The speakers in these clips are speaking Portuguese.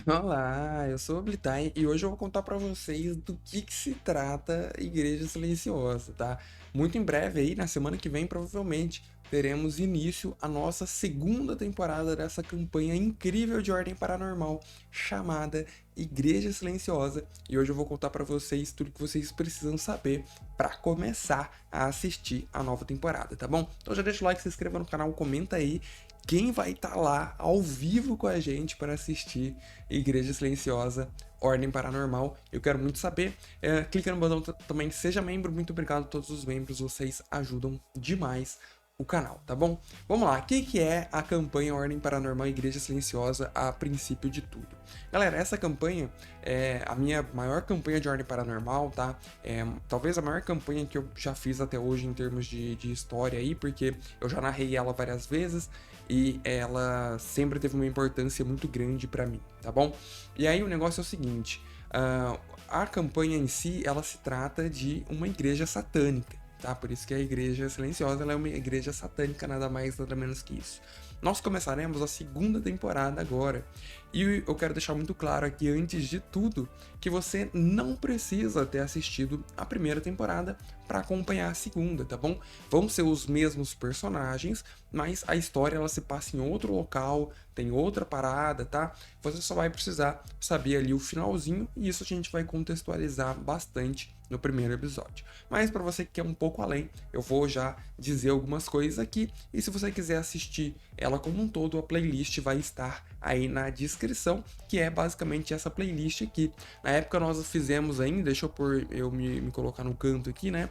Olá, eu sou o Blitai e hoje eu vou contar pra vocês do que se trata Igreja Silenciosa, tá? Muito em breve aí, na semana que vem, provavelmente, teremos início a nossa segunda temporada dessa campanha incrível de Ordem Paranormal chamada Igreja Silenciosa. E hoje eu vou contar pra vocês tudo que vocês precisam saber pra começar a assistir a nova temporada, tá bom? Então já deixa o like, se inscreva no canal, comenta aí quem vai estar lá ao vivo com a gente para assistir Igreja Silenciosa, Ordem Paranormal. Eu quero muito saber. Clica no botão também, seja membro. Muito obrigado a todos os membros, vocês ajudam demais o canal, tá bom? Vamos lá, o que é a campanha Ordem Paranormal Igreja Silenciosa a princípio de tudo? Galera, essa campanha é a minha maior campanha de Ordem Paranormal, tá? Talvez a maior campanha que eu já fiz até hoje em termos de história aí, porque eu já narrei ela várias vezes e ela sempre teve uma importância muito grande pra mim, tá bom? E aí o negócio é o seguinte, a campanha em si, ela se trata de uma igreja satânica, tá? Por isso que a Igreja Silenciosa ela é uma igreja satânica, nada mais, nada menos que isso. Nós começaremos a segunda temporada agora. E eu quero deixar muito claro aqui, antes de tudo, que você não precisa ter assistido a primeira temporada para acompanhar a segunda, tá bom? Vão ser os mesmos personagens, mas a história ela se passa em outro local, tem outra parada, tá? Você só vai precisar saber ali o finalzinho e isso a gente vai contextualizar bastante no primeiro episódio. Mas para você que quer um pouco além, eu vou já dizer algumas coisas aqui e se você quiser assistir ela como um todo, a playlist vai estar aí na descrição, que é basicamente essa playlist aqui. Na época nós fizemos ainda, deixa eu me colocar no canto aqui, né?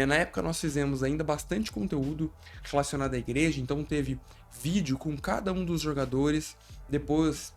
Na época nós fizemos ainda bastante conteúdo relacionado à igreja, então teve vídeo com cada um dos jogadores, depois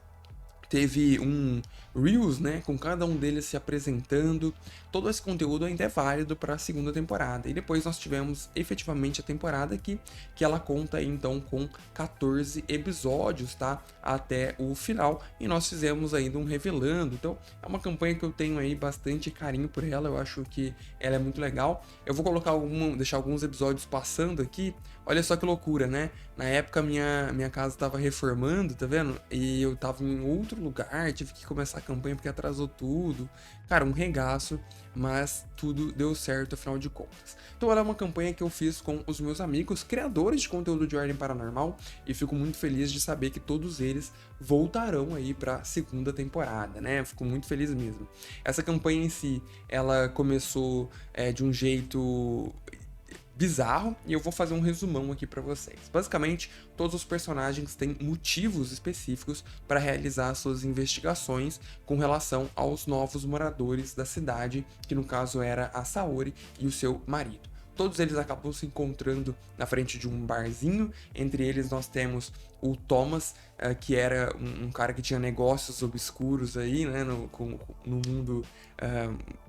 teve um Reels, né, com cada um deles se apresentando. Todo esse conteúdo ainda é válido para a segunda temporada. E depois nós tivemos efetivamente a temporada aqui, que ela conta aí, então com 14 episódios, tá? Até o final. E nós fizemos ainda um revelando. Então é uma campanha que eu tenho aí bastante carinho por ela. Eu acho que ela é muito legal. Eu vou colocar deixar alguns episódios passando aqui. Olha só que loucura, né? Na época minha casa estava reformando, tá vendo? E eu tava em outro lugar, tive que começar a campanha porque atrasou tudo. Cara, um regaço, mas tudo deu certo afinal de contas. Então ela é uma campanha que eu fiz com os meus amigos, criadores de conteúdo de Ordem Paranormal, e fico muito feliz de saber que todos eles voltarão aí pra segunda temporada, né? Fico muito feliz mesmo. Essa campanha em si, ela começou de um jeito bizarro e eu vou fazer um resumão aqui para vocês. Basicamente, todos os personagens têm motivos específicos para realizar suas investigações com relação aos novos moradores da cidade, que no caso era a Saori e o seu marido. Todos eles acabam se encontrando na frente de um barzinho. Entre eles nós temos o Thomas, que era um cara que tinha negócios obscuros aí, né, no mundo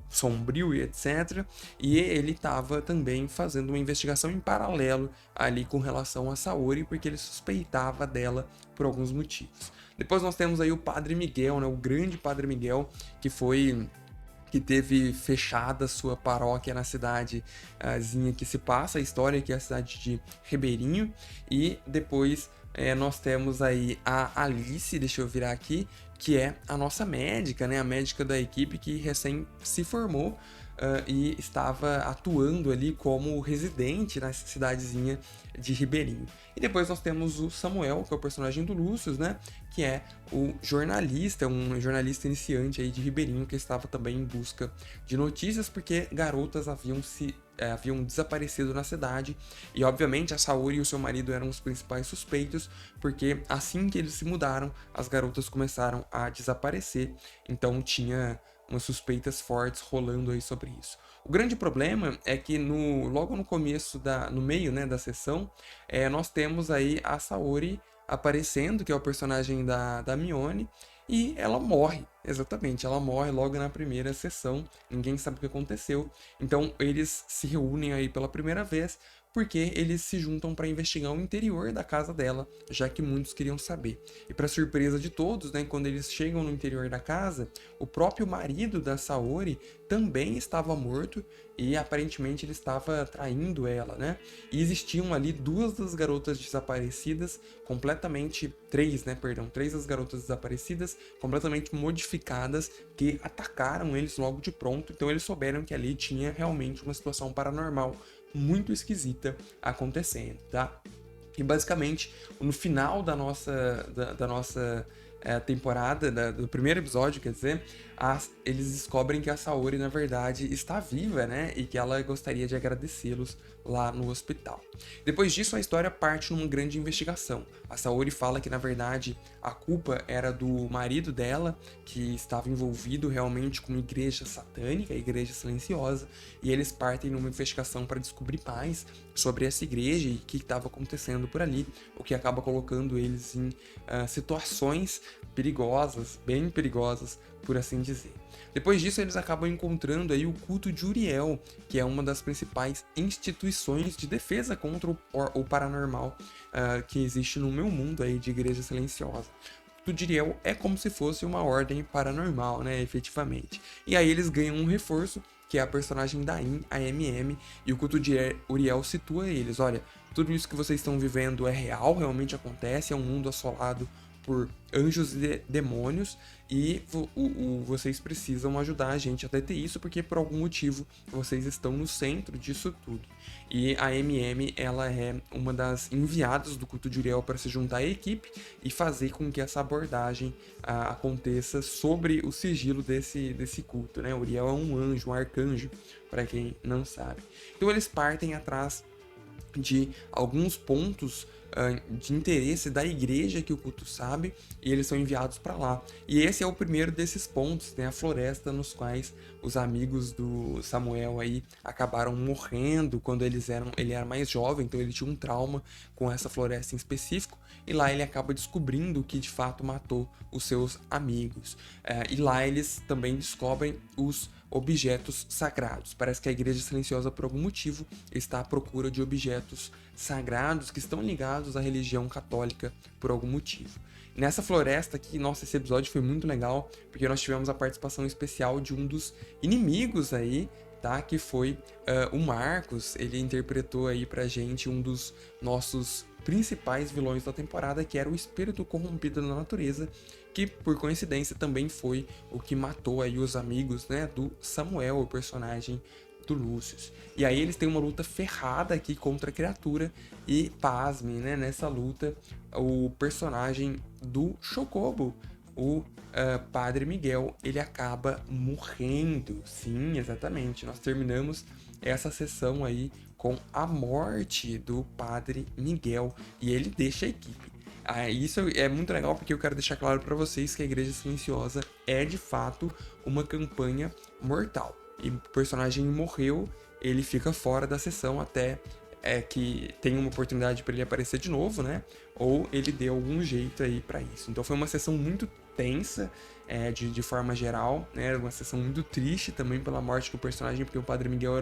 sombrio e etc. E ele estava também fazendo uma investigação em paralelo ali com relação a Saori, porque ele suspeitava dela por alguns motivos. Depois nós temos aí o Padre Miguel, né, o grande Padre Miguel, que teve fechada sua paróquia na cidadezinha que se passa a história, que é a cidade de Ribeirinho. E depois nós temos aí a Alice, deixa eu virar aqui, que é a nossa médica, né? A médica da equipe que recém se formou e estava atuando ali como residente na cidadezinha de Ribeirinho. E depois nós temos o Samuel, que é o personagem do Lúcio, né? Que é o jornalista, um jornalista iniciante aí de Ribeirinho, que estava também em busca de notícias, porque garotas haviam desaparecido na cidade, e obviamente a Saori e o seu marido eram os principais suspeitos, porque assim que eles se mudaram, as garotas começaram a desaparecer, então tinha umas suspeitas fortes rolando aí sobre isso. O grande problema é que logo no começo, no meio, né, da sessão, nós temos aí a Saori aparecendo, que é o personagem da Mione, e ela morre, exatamente, ela morre logo na primeira sessão, ninguém sabe o que aconteceu. Então eles se reúnem aí pela primeira vez porque eles se juntam para investigar o interior da casa dela, já que muitos queriam saber. E para surpresa de todos, né, quando eles chegam no interior da casa, o próprio marido da Saori também estava morto e aparentemente ele estava traindo ela, né? E existiam ali duas das garotas desaparecidas três das garotas desaparecidas completamente modificadas que atacaram eles logo de pronto. Então eles souberam que ali tinha realmente uma situação paranormal muito esquisita acontecendo, tá? E basicamente, no final da nossa temporada, do primeiro episódio, quer dizer, eles descobrem que a Saori, na verdade, está viva, né? E que ela gostaria de agradecê-los lá no hospital. Depois disso, a história parte numa grande investigação. A Saori fala que, na verdade, a culpa era do marido dela, que estava envolvido realmente com uma igreja satânica, a igreja silenciosa, e eles partem numa investigação para descobrir mais sobre essa igreja e o que estava acontecendo por ali, o que acaba colocando eles em situações perigosas, bem perigosas, por assim dizer. Depois disso, eles acabam encontrando aí o culto de Uriel, que é uma das principais instituições de defesa contra o paranormal que existe no meu mundo aí de igreja silenciosa. O culto de Uriel é como se fosse uma ordem paranormal, né, efetivamente. E aí eles ganham um reforço, que é a personagem da In, a MM, e o culto de Uriel situa eles. Olha, tudo isso que vocês estão vivendo é real, realmente acontece, é um mundo assolado por anjos e demônios, e vocês precisam ajudar a gente a deter isso, porque por algum motivo vocês estão no centro disso tudo. E a MM, ela é uma das enviadas do culto de Uriel para se juntar à equipe e fazer com que essa abordagem aconteça sobre o sigilo desse culto, né? Uriel é um anjo, um arcanjo, para quem não sabe. Então eles partem atrás de alguns pontos de interesse da igreja que o culto sabe, e eles são enviados para lá. E esse é o primeiro desses pontos, né, a floresta, nos quais os amigos do Samuel aí acabaram morrendo quando ele era mais jovem, então ele tinha um trauma com essa floresta em específico, e lá ele acaba descobrindo o que de fato matou os seus amigos. E lá eles também descobrem os objetos sagrados. Parece que a Igreja Silenciosa, por algum motivo, está à procura de objetos sagrados que estão ligados à religião católica por algum motivo. Nessa floresta aqui, nossa, esse episódio foi muito legal, porque nós tivemos a participação especial de um dos inimigos aí, tá? Que foi o Marcos. Ele interpretou aí pra gente um dos nossos principais vilões da temporada, que era o espírito corrompido da natureza, que por coincidência também foi o que matou aí os amigos, né, do Samuel, o personagem do Lucius. E aí eles têm uma luta ferrada aqui contra a criatura, e pasmem, né, nessa luta o personagem do Chocobo, o Padre Miguel, ele acaba morrendo. Sim, exatamente, nós terminamos essa sessão aí com a morte do Padre Miguel, e ele deixa a equipe. Isso é muito legal, porque eu quero deixar claro para vocês que a Igreja Silenciosa é de fato uma campanha mortal. E o personagem morreu, ele fica fora da sessão até que tenha uma oportunidade para ele aparecer de novo, né? Ou ele dê algum jeito aí para isso. Então foi uma sessão muito tensa, de forma geral, né? Uma sessão muito triste também pela morte do personagem, porque o Padre Miguel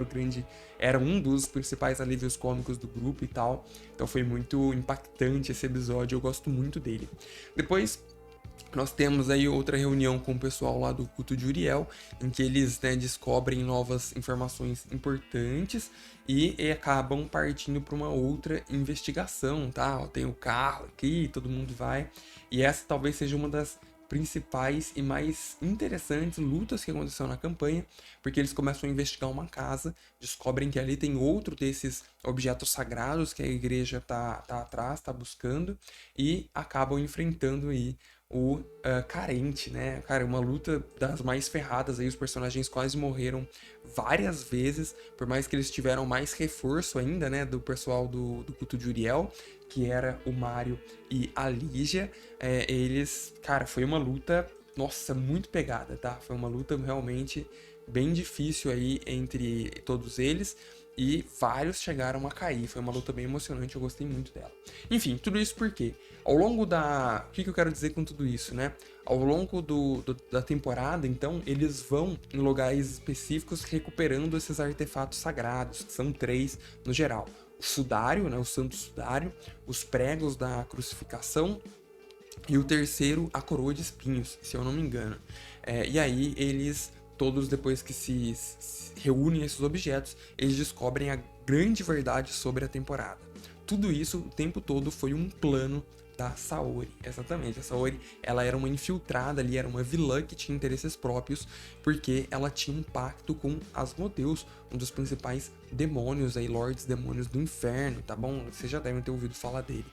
era um dos principais alívios cômicos do grupo e tal. Então foi muito impactante esse episódio, eu gosto muito dele. Depois nós temos aí outra reunião com o pessoal lá do culto de Uriel, em que eles, né, descobrem novas informações importantes e acabam partindo para uma outra investigação, tá? Tem o carro aqui, todo mundo vai. E essa talvez seja uma das principais e mais interessantes lutas que aconteceu na campanha, porque eles começam a investigar uma casa, descobrem que ali tem outro desses objetos sagrados que a igreja tá atrás, tá buscando, e acabam enfrentando aí o Carente, né? Cara, uma luta das mais ferradas aí, os personagens quase morreram várias vezes, por mais que eles tiveram mais reforço ainda, né, do pessoal do culto de Uriel, que era o Mário e a Lígia. Cara, foi uma luta, nossa, muito pegada, tá? Foi uma luta realmente bem difícil aí entre todos eles, e vários chegaram a cair. Foi uma luta bem emocionante, eu gostei muito dela. Enfim, tudo isso porque, ao longo da... O que eu quero dizer com tudo isso, né? Ao longo da temporada, então, eles vão em lugares específicos recuperando esses artefatos sagrados, que são 3 no geral. sudário, né, o santo sudário, os pregos da crucificação, e o terceiro, a coroa de espinhos, se eu não me engano. E aí eles, todos depois que se reúnem esses objetos, eles descobrem a grande verdade sobre a temporada. Tudo isso, o tempo todo, foi um plano da Saori. Exatamente, a Saori, ela era uma infiltrada ali, era uma vilã que tinha interesses próprios, porque ela tinha um pacto com Asmodeus, um dos principais demônios aí, lords demônios do inferno, tá bom? Vocês já devem ter ouvido falar dele.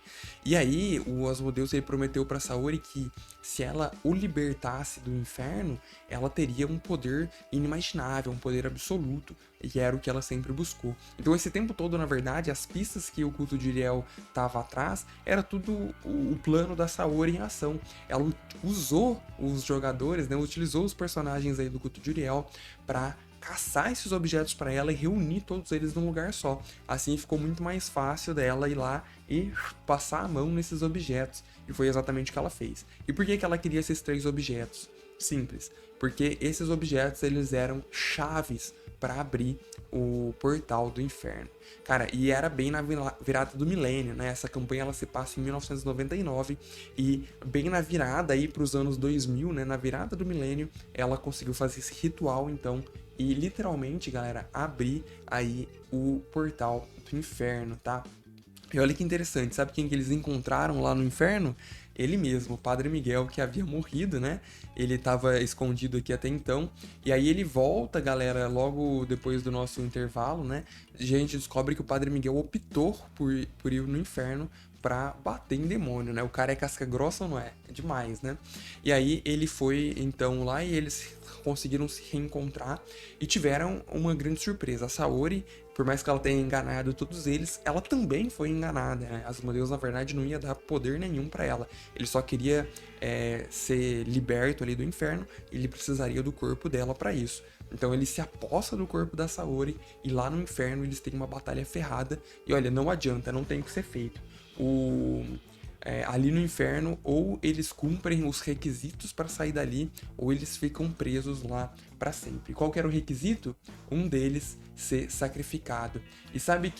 E aí, o Asmodeus, ele prometeu pra Saori que se ela o libertasse do inferno, ela teria um poder inimaginável, um poder absoluto, e era o que ela sempre buscou. Então esse tempo todo, na verdade, as pistas que o culto de Uriel tava atrás, era tudo o plano da Saori em ação. Ela usou os jogadores, né, utilizou os personagens aí do culto de Uriel para caçar esses objetos para ela e reunir todos eles num lugar só. Assim ficou muito mais fácil dela ir lá e passar a mão nesses objetos. E foi exatamente o que ela fez. E por que ela queria esses 3 objetos? Simples. Porque esses objetos, eles eram chaves para abrir o portal do inferno. Cara, e era bem na virada do milênio, né? Essa campanha ela se passa em 1999 e bem na virada aí para os anos 2000, né? Na virada do milênio, ela conseguiu fazer esse ritual então e literalmente, galera, abrir aí o portal do inferno, tá? E olha que interessante, sabe quem que eles encontraram lá no inferno? Ele mesmo, o Padre Miguel, que havia morrido, né? Ele estava escondido aqui até então. E aí ele volta, galera, logo depois do nosso intervalo, né? A gente descobre que o Padre Miguel optou por ir no inferno pra bater em demônio, né? O cara é casca grossa ou não é? É demais, né? E aí ele foi, então, lá e eles conseguiram se reencontrar e tiveram uma grande surpresa. A Saori, por mais que ela tenha enganado todos eles, ela também foi enganada, né? Asmodeus, na verdade, não ia dar poder nenhum pra ela. Ele só queria ser liberto ali do inferno e ele precisaria do corpo dela pra isso. Então ele se aposta do corpo da Saori e lá no inferno eles têm uma batalha ferrada. E olha, não adianta, não tem o que ser feito. Ali no inferno, ou eles cumprem os requisitos para sair dali, ou eles ficam presos lá para sempre. Qual que era o requisito? Um deles ser sacrificado. E sabe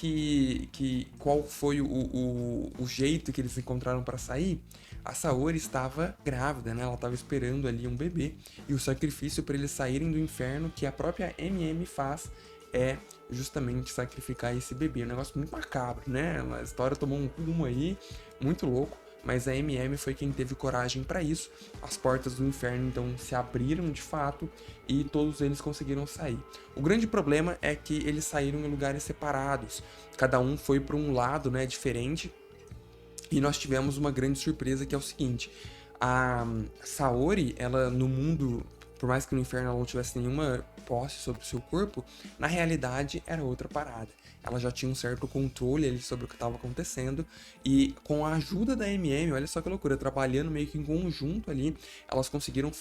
qual foi o jeito que eles encontraram para sair? A Saori estava grávida, né? Ela estava esperando ali um bebê, e o sacrifício para eles saírem do inferno, que a própria MM faz, é justamente sacrificar esse bebê. Um negócio muito macabro, né? A história tomou um rumo aí muito louco, mas a MM foi quem teve coragem para isso. As portas do inferno então se abriram de fato e todos eles conseguiram sair. O grande problema é que eles saíram em lugares separados. Cada um foi para um lado, né, diferente. E nós tivemos uma grande surpresa, que é o seguinte: a Saori, ela no mundo, por mais que no inferno ela não tivesse nenhuma posse sobre o seu corpo, na realidade era outra parada. Ela já tinha um certo controle ali sobre o que estava acontecendo, e com a ajuda da MM, olha só que loucura, trabalhando meio que em conjunto ali, elas conseguiram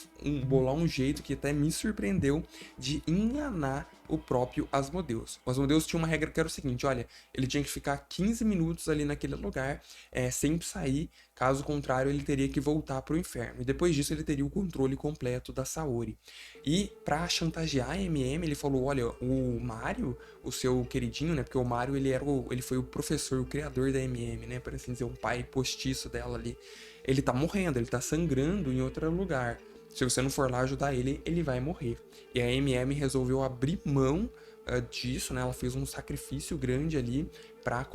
bolar um jeito que até me surpreendeu de enganar o próprio Asmodeus. O Asmodeus tinha uma regra que era o seguinte: olha, ele tinha que ficar 15 minutos ali naquele lugar, sem sair, caso contrário ele teria que voltar para o inferno. E depois disso ele teria o controle completo da Saori. E para chantagear a MM, ele falou: olha, o Mario, o seu queridinho, né? Porque o Mario ele foi o professor, o criador da MM, né? Para assim dizer, um pai postiço dela ali. Ele tá morrendo, ele tá sangrando em outro lugar. Se você não for lá ajudar ele, ele vai morrer. E a MM resolveu abrir mão disso, né? Ela fez um sacrifício grande ali para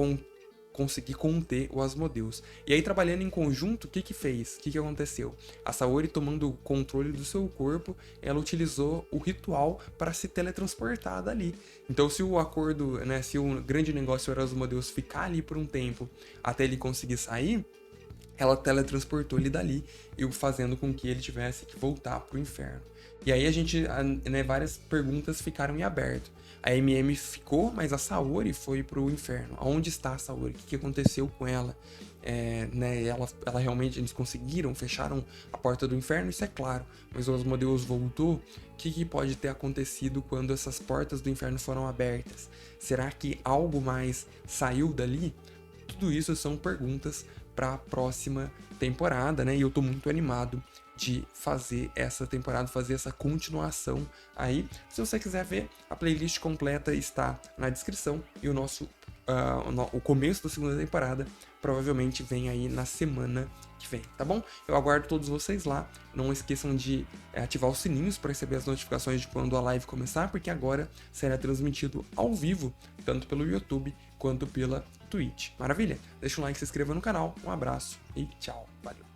conseguir conter o Asmodeus. E aí, trabalhando em conjunto, o que fez? O que aconteceu? A Saori, tomando o controle do seu corpo, ela utilizou o ritual para se teletransportar dali. Então, se o acordo, né, se o grande negócio era o Asmodeus ficar ali por um tempo até ele conseguir sair, ela teletransportou ele dali, e fazendo com que ele tivesse que voltar pro inferno. E aí né, várias perguntas ficaram em aberto. A MM ficou, mas a Saori foi pro inferno. Onde está a Saori? O que aconteceu com ela? Né, ela realmente, eles conseguiram, fecharam a porta do inferno, isso é claro. Mas o Asmodeus voltou. O que pode ter acontecido quando essas portas do inferno foram abertas? Será que algo mais saiu dali? Tudo isso são perguntas para a próxima temporada, né? E eu tô muito animado de fazer essa temporada, fazer essa continuação aí. Se você quiser ver, a playlist completa está na descrição, e o nosso o começo da segunda temporada provavelmente vem aí na semana que vem, tá bom? Eu aguardo todos vocês lá. Não esqueçam de ativar os sininhos para receber as notificações de quando a live começar, porque agora será transmitido ao vivo, tanto pelo YouTube quanto pela Twitch. Maravilha? Deixa um like, se inscreva no canal, um abraço e tchau. Valeu!